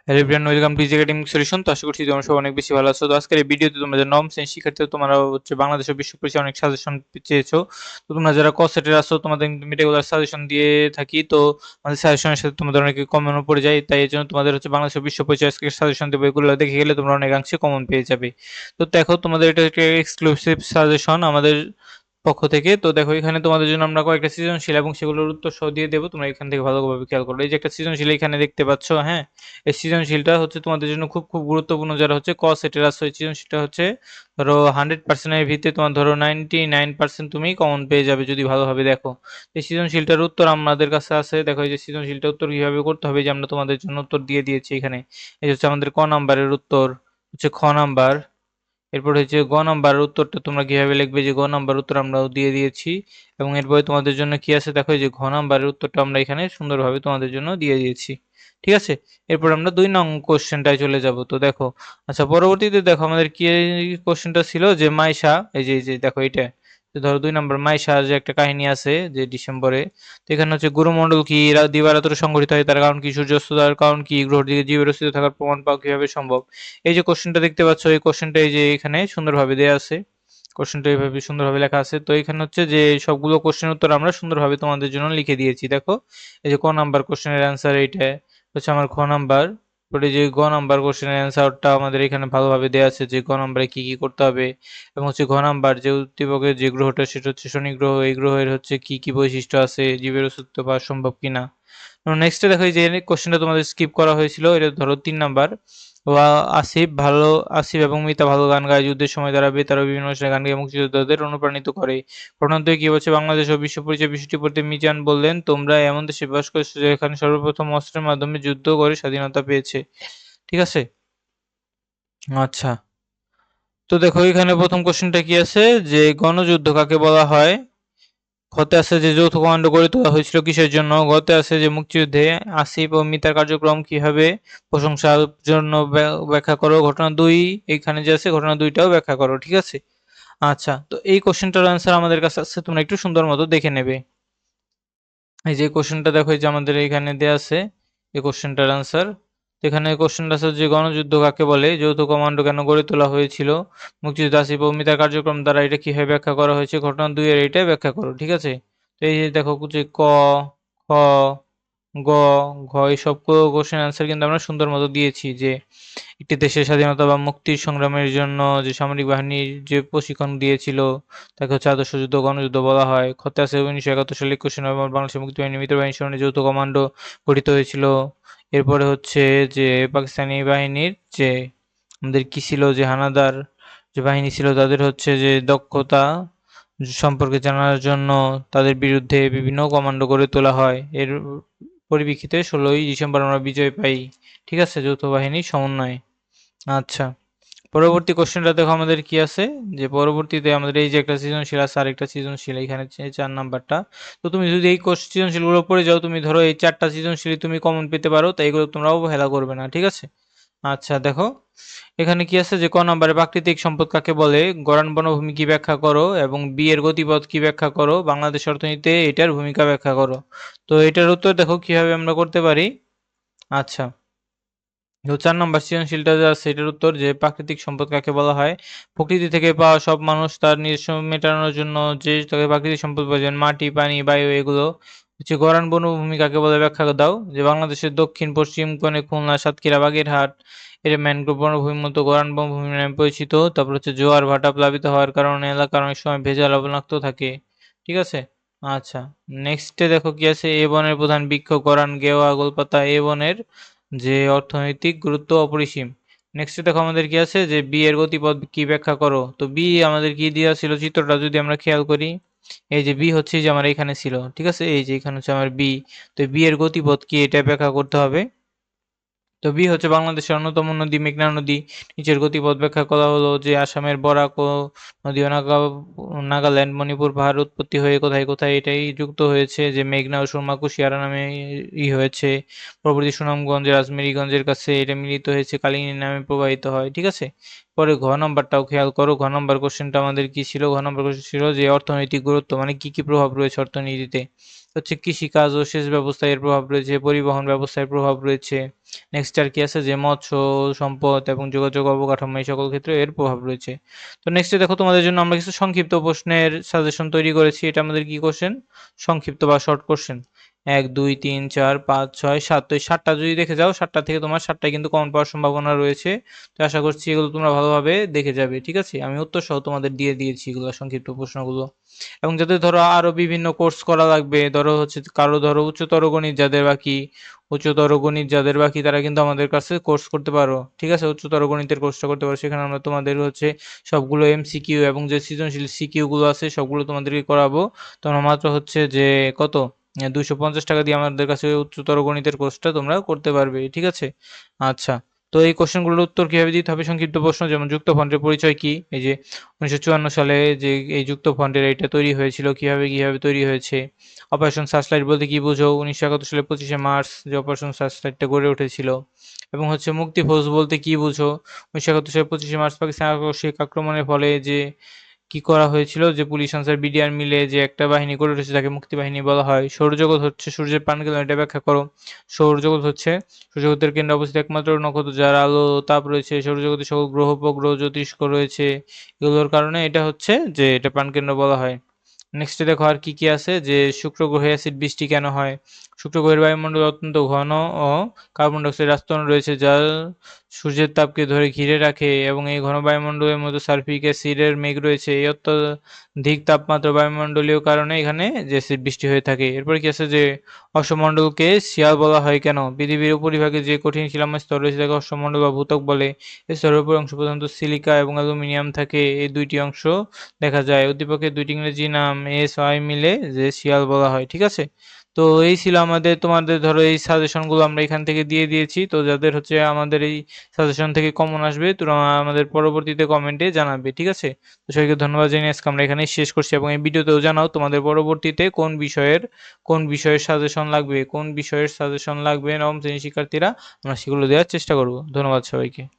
Hello everyone, welcome to easy academic solution. তো আশা করছি তোমরা সবাই অনেক বেশি ভালো আছো। তো আজকের এই ভিডিওতে তোমরা যারা নবম শ্রেণীর শিক্ষার্থী তোমরা হচ্ছে বাংলাদেশ ও বিশ্ব পরিচয়ে অনেক সাজেশন চেয়েছো। তো তোমরা যারা ক সেটের আছো তোমাদের কিন্তু আমি রেগুলার সাজেশন দিয়ে থাকি। তো আমাদের সাজেশনের সাথে তোমাদের অনেকে কমনও পড়ে যায়, তাই এই জন্য তোমাদের হচ্ছে বাংলাদেশ ও বিশ্ব পরিচয় আজকে সাজেশন দেবো। এগুলো দেখে গেলে তোমরা অনেকাংশে কমন পেয়ে যাবে। তো দেখো তোমাদের এটা একটা এক্সক্লুসিভ সাজেশন আমাদের পক্ষ থেকে। তো দেখো এখানে তোমাদের জন্য আমরা কয়েকটা সৃজনশীল এবং সেগুলোর উত্তর সহ দিয়ে দেবো। তোমরা এখান থেকে ভালোভাবে খেয়াল করো। এই যে একটা সৃজনশীল এখানে দেখতে পাচ্ছ, হ্যাঁ, এই সৃজনশীলটা হচ্ছে তোমাদের জন্য খুব খুব গুরুত্বপূর্ণ। যারা হচ্ছে ক সেটের আছে এই সৃজনশীলটা হচ্ছে ধরো 100% এর ভিত্তিতে তোমার ধরো 99% তুমি কমন পেয়ে যাবে যদি ভালোভাবে দেখো। এই সৃজনশীলটার উত্তর আমাদের কাছে আছে। দেখো এই যে সৃজনশীলটা উত্তর কিভাবে করতে হবে, যে আমরা তোমাদের জন্য উত্তর দিয়ে দিয়েছি এখানে। এই হচ্ছে আমাদের ক নাম্বারের উত্তর, হচ্ছে খ নাম্বার। এরপর হচ্ছে গ নাম্বারের উত্তরটা তোমরা কিভাবে লিখবে, যে গ নাম্বার উত্তর আমরাও দিয়ে দিয়েছি। এবং এরপরে তোমাদের জন্য কি আছে দেখো, এই যে ঘ নাম্বারের উত্তরটা আমরা এখানে সুন্দরভাবে তোমাদের জন্য দিয়ে দিয়েছি। ঠিক আছে, এরপর আমরা 2 নং কোশ্চেনটায় চলে যাব। তো দেখো, আচ্ছা পরবর্তীতে দেখো আমাদের কি কোশ্চেনটা ছিল, যে মাইশা, এই যে দেখো এটা। তো ধরো 2 নম্বর মাইশার যে একটা কাহিনী আছে যে ডিসেম্বরে। তো এখানে হচ্ছে গুরুমণ্ডল কি দিবারাত্র সংঘটিত হয়, তার কারণ কি, সূর্যাস্ত তার কারণ কি, গ্রহের দিকে জীবের অস্তিত্ব থাকার প্রমাণ পাওয়া কিভাবে সম্ভব। এই যে কোশ্চেনটা দেখতে পাচ্ছ, এই কোশ্চেনটা এই যে এখানে সুন্দরভাবে দেয়া আছে। কোশ্চেনটা এইভাবে সুন্দরভাবে লেখা আছে। তো এখানে হচ্ছে যে সবগুলো কোশ্চেন উত্তর আমরা সুন্দরভাবে তোমাদের জন্য লিখে দিয়েছি। দেখো এই যে ক নাম্বার কোশ্চেনের অ্যান্সার এইটা হচ্ছে আমার খ নাম্বার। পরে যে গ নাম্বার কোশ্চেনের অ্যান্সারটা আমাদের এখানে ভালোভাবে দেয়া আছে, যে গ নাম্বারে কি কি করতে হবে। এবং হচ্ছে ঘ নাম্বার যে উদ্দীপকের যে গ্রহটা সেটা হচ্ছে শনি গ্রহ, এই গ্রহের হচ্ছে কি কি বৈশিষ্ট্য আছে, জীবের অস্তিত্ব পাওয়া সম্ভব কিনা। নেক্সটে দেখো এই যে কোশ্চেনটা তোমাদের স্কিপ করা হয়েছিল, এটা ধরো 3 নাম্বার। আসিফ ভালো, আসিফ এবং মিতা ভালো গান গায়, যুদ্ধের সময় তারা বেতার ও বিভিন্ন অনুষ্ঠানে গান গেয়ে মুক্তিযোদ্ধাদের অনুপ্রাণিত করে। ঘটনা দুই কি বলছে, বাংলাদেশ ও বিশ্ব পরিচয় বিষয়টি পড়তে মিজান বললেন, তোমরা এমন দেশে বাস করছো যেখানে সর্বপ্রথম অস্ত্রের মাধ্যমে যুদ্ধ করে স্বাধীনতা পেয়েছে। ঠিক আছে, আচ্ছা। তো দেখো এখানে প্রথম কোশ্চেনটা কি আছে, যে গণযুদ্ধ কাকে বলা হয়। ঘতে আছে যে যৌথ কমান্ডো গড়ে তোলা হয়েছিল কিসের জন্য। গতে আছে যে মুক্তিযুদ্ধে আসিফ ও মিতার কার্যক্রম কিভাবে প্রশংসার জন্য ব্যাখ্যা করো। ঘটনা দুই, এইখানে যে আছে ঘটনা দুইটাও ব্যাখ্যা করো। ঠিক আছে, আচ্ছা। তো এই কোশ্চেনটার আনসার আমাদের কাছে আছে, তোমরা একটু সুন্দর মতো দেখে নেবে। এই যে কোশ্চেনটা দেখো, এই যে আমাদের এখানে দেয়া আছে এই কোশ্চেনটার আনসার। এখানে কোশ্চেনটা আছে যে গণযুদ্ধ কাকে বলে, যৌথ কমান্ডো কেন গড়ে তোলা হয়েছিল, মুক্তিযুদ্ধ আসিফ ও মিতার কার্যক্রম দ্বারা এটা কিভাবে ব্যাখ্যা করা হয়েছে, ঘটনা দুই এর এইটাই ব্যাখ্যা করো। ঠিক আছে, তো এই যে দেখো যে ক, খ, গ, ঘ এই সবগুলো কোশ্চেন আনসার কিন্তু আমরা সুন্দর মতো দিয়েছি। যে একটি দেশের স্বাধীনতা বা মুক্তির সংগ্রামের জন্য যে সামরিক বাহিনীর যে প্রশিক্ষণ দিয়েছিল তাকে হচ্ছে আদর্শ যুদ্ধ গণযুদ্ধ বলা হয়। খতে আছে 1971 সালে 21 নভেম্বর বাংলাদেশের মুক্তিবাহিনী মিত্রবাহিনীর স্মরণে যৌথ কমান্ডো গঠিত হয়েছিল। এরপরে হচ্ছে যে পাকিস্তানি বাহিনীর যে আমাদের কি ছিল, যে হানাদার যে বাহিনী ছিল তাদের হচ্ছে যে দক্ষতা সম্পর্কে জানার জন্য তাদের বিরুদ্ধে বিভিন্ন কমান্ডো গড়ে তোলা হয়। এর পরিপ্রেক্ষিতে 16ই ডিসেম্বর আমরা বিজয় পাই। ঠিক আছে, যৌথ বাহিনীর সমন্বয়ে। আচ্ছা, পরবর্তী কোশ্চেনটা দেখো আমাদের কি আছে, যে পরবর্তীতে আমাদের এই যে একটা সৃজনশীল আছে আর একটা সৃজনশীল এখানে 4 নাম্বারটা। তো তুমি যদি এই সৃজনশীল গুলো পড়ে যাও, তুমি ধরো এই 4টা সৃজনশীল তুমি কমন পেতে পারো, তাই এগুলো তোমরা অবহেলা করবে না। ঠিক আছে, আচ্ছা দেখো এখানে কি আছে, যে ক নাম্বারে প্রাকৃতিক সম্পদ কাকে বলে, গড়ান বনভূমি কি ব্যাখ্যা করো, এবং বি এর গতিপথ কি ব্যাখ্যা করো, বাংলাদেশ অর্থনীতিতে এটার ভূমিকা ব্যাখ্যা করো। তো এটার উত্তর দেখো কিভাবে আমরা করতে পারি। আচ্ছা, তো 4 নম্বর সৃজনশীলটা যা আছে এটার উত্তর, যে প্রাকৃতিক সম্পদ কাকে বলা হয়, প্রকৃতি থেকে পাওয়া সব মানুষ তার নিজস্ব মেটানোর জন্য যে তাকে প্রাকৃতিক সম্পদ বলে, যেমন মাটি, পানি, বায়ু এগুলো। হচ্ছে গড়ান বনভূমি কাকে বলে ব্যাখ্যা দাও, যে বাংলাদেশের দক্ষিণ পশ্চিম কোণে খুলনা, সাতক্ষীরা, বাগেরহাট এটা ম্যানগ্রোভ বনভূমির মতো গড়ান বনভূমি নামে পরিচিত। তারপর হচ্ছে জোয়ার ভাটা প্লাবিত হওয়ার কারণে এলাকার অনেক সময় ভেজা লবণাক্ত থাকে। ঠিক আছে, আচ্ছা। নেক্সটে দেখো কি আছে, এ বনের প্রধান বৃক্ষ গড়ান, গেওয়া, গোলপাতা। এ বনের যে অর্থনৈতিক গুরুত্ব অপরিসীম। নেক্সট দেখো আমাদের কি আছে, যে বি এর গতিপথ কি ব্যাখ্যা করো। তো বি আমাদের কি দেওয়া ছিল, চিত্রটা যদি আমরা খেয়াল করি, এই যে বি হচ্ছে যে আমার এখানে ছিল। ঠিক আছে, এই যে এখানে হচ্ছে আমার বি। তো বি এর গতিপথ কি এটা ব্যাখ্যা করতে হবে। তো বি হচ্ছে বাংলাদেশের অন্যতম নদী মেঘনা নদী। নিচের গতিপথ ব্যাখ্যা করা হলো, যে আসামের বরাক ও নদী ও নাগাল্যান্ড মণিপুর পাহাড় উৎপত্তি হয়ে কোথায় কোথায় এটাই যুক্ত হয়েছে, যে মেঘনা ও সুরমা কুশিয়ারা নামে হয়েছে। পরবর্তী সুনামগঞ্জের আজমেরীগঞ্জের কাছে এটা মিলিত হয়েছে, কালিন্দী নামে প্রবাহিত হয়। ঠিক আছে, পরে ঘ নম্বরটাও খেয়াল করো। ঘ নম্বর কোশ্চেনটা আমাদের কি ছিল, ঘ নম্বর কোশ্চেন ছিল যে অর্থনৈতিক গুরুত্ব মানে কি কি প্রভাব রয়েছে অর্থনীতিতে। হচ্ছে কৃষিকাজ ও সেচ ব্যবস্থায় এর প্রভাব রয়েছে, পরিবহন ব্যবস্থায় প্রভাব রয়েছে। নেক্সট আর কি আছে যে মৎস্য সম্পদ এবং যোগাযোগ অবকাঠামো এই সকল ক্ষেত্রে এর প্রভাব রয়েছে। তো নেক্সটে দেখো তোমাদের জন্য আমরা কিছু সংক্ষিপ্ত প্রশ্নের সাজেশন তৈরি করেছি। এটা আমাদের কি কোশ্চেন? সংক্ষিপ্ত বা শর্ট কোশ্চেন। ১, ২, ৩, ৪, ৫, ৬, ৭। তো এই ৭টা যদি দেখে যাও, ৭টা থেকে তোমার ৭টাই কিন্তু কমন পাওয়ার সম্ভাবনা রয়েছে। তো আশা করছি এগুলো তোমরা ভালোভাবে দেখে যাবে। ঠিক আছে? আমি উত্তর সহ তোমাদের দিয়ে দিয়েছি এগুলো সংক্ষিপ্ত প্রশ্নগুলো। এবং যাদের ধরো আরো বিভিন্ন কোর্স করা লাগবে, ধরো হচ্ছে কারো ধরো উচ্চতর গণিত যাদের বাকি, উচ্চতর গণিত যাদের বাকি তারা কিন্তু আমাদের কাছে কোর্স করতে পারো। ঠিক আছে? উচ্চতর গণিতের কোর্সটা করতে পারো। সেখানে আমরা তোমাদের হচ্ছে সবগুলো এমসিকিউ এবং যে সৃজনশীল সিকিউ গুলো আছে সবগুলো তোমাদেরকে করাবো। তোমরা মাত্র হচ্ছে যে কত? ২৫০ টাকা দিয়ে আমাদের কাছে উচ্চতর গণিতের কোর্সটা তোমরা করতে পারবে। ঠিক আছে? আচ্ছা। তো এই কোশ্চেনগুলোর উত্তর কিভাবে দিতে হবে? সংক্ষিপ্ত প্রশ্ন যেমন যুক্ত ফন্টের পরিচয় কি? এই যে ১৯৫৪ সালে যে এই যুক্ত ফন্টের এইটা তৈরি হয়েছিল, কিভাবে তৈরি হয়েছে? অপারেশন সার্চলাইট বলতে কি বুঝো? ১৯৭১ সালের ২৫শে মার্চ যে অপারেশন সার্চলাইটটা গড়ে উঠেছিল। এবং হচ্ছে মুক্তি ফৌজ বলতে কি বুঝো? ১৯৭১ সালের ২৫শে মার্চ পাকিস্তান আকস্মিক আক্রমণের ফলে যে কি করা হয়েছিল যে পুলিশ আনসার বিডিআর মিলে যে একটা বাহিনী গড়ে উঠেছে যাকে মুক্তি বাহিনী বলা হয়। সৌরজগৎ হচ্ছে সূর্যের প্রাণকেন্দ্র, এটা ব্যাখ্যা করো। সৌরজগৎ হচ্ছে সৌরজগতের কেন্দ্রে অবস্থিত একমাত্র নক্ষত্র যার আলো তাপ রয়েছে। সৌরজগতে সকল গ্রহ উপগ্রহ জ্যোতিষ্ক রয়েছে। এগুলোর কারণে এটা হচ্ছে যে এটা প্রাণকেন্দ্র বলা হয়। নেক্সটে দেখো আর কি কি আছে যে শুক্র গ্রহে অ্যাসিড বৃষ্টি কেন হয়? শুক্র গ্রহের বায়ুমণ্ডল অত্যন্ত ঘন ও কার্বন ডাই অক্সাইড আস্তরণ রয়েছে যা সূর্যের তাপকে ধরে ঘিরে রাখে এবং এই ঘন বায়ুমণ্ডলের মধ্যে সালফিউরিক অ্যাসিডের মেঘ রয়েছে। এই অত্যধিক তাপমাত্রা বায়ুমণ্ডলীয় কারণে এখানে যে অ্যাসিড বৃষ্টি হয়ে থাকে। এরপরে কি আছে যে অশ্বমণ্ডলকে শিয়াল বলা হয় কেন? পৃথিবীর উপরিভাগে যে কঠিন শিলাময় স্তর রয়েছে তাকে অশ্বমণ্ডল বা ভূত্বক বলে। এই স্তরের উপরের অংশ প্রধানত সিলিকা এবং অ্যালুমিনিয়াম থাকে। এই দুইটি অংশ দেখা যায়। উদ্দীপকের দুইটি ইংরেজি নাম এস, ওয়াই মিলে যে শিয়াল বলা হয়। ঠিক আছে? তো এই ছিল আমাদের তোমাদের ধরো এই সাজেশনগুলো আমরা এখান থেকে দিয়ে দিয়েছি। তো যাদের হচ্ছে আমাদের এই সাজেশন থেকে কমন আসবে তোমরা আমাদের পরবর্তীতে কমেন্টে জানাবে। ঠিক আছে? তো সবাইকে ধন্যবাদ জানিয়ে আজকে আমরা এখানেই শেষ করছি এবং এই ভিডিওতেও জানাও তোমাদের পরবর্তীতে কোন বিষয়ের সাজেশন লাগবে, কোন বিষয়ের সাজেশন লাগবে নবম শ্রেণীর শিক্ষার্থীরা, আমরা সেগুলো দেওয়ার চেষ্টা করব। ধন্যবাদ সবাইকে।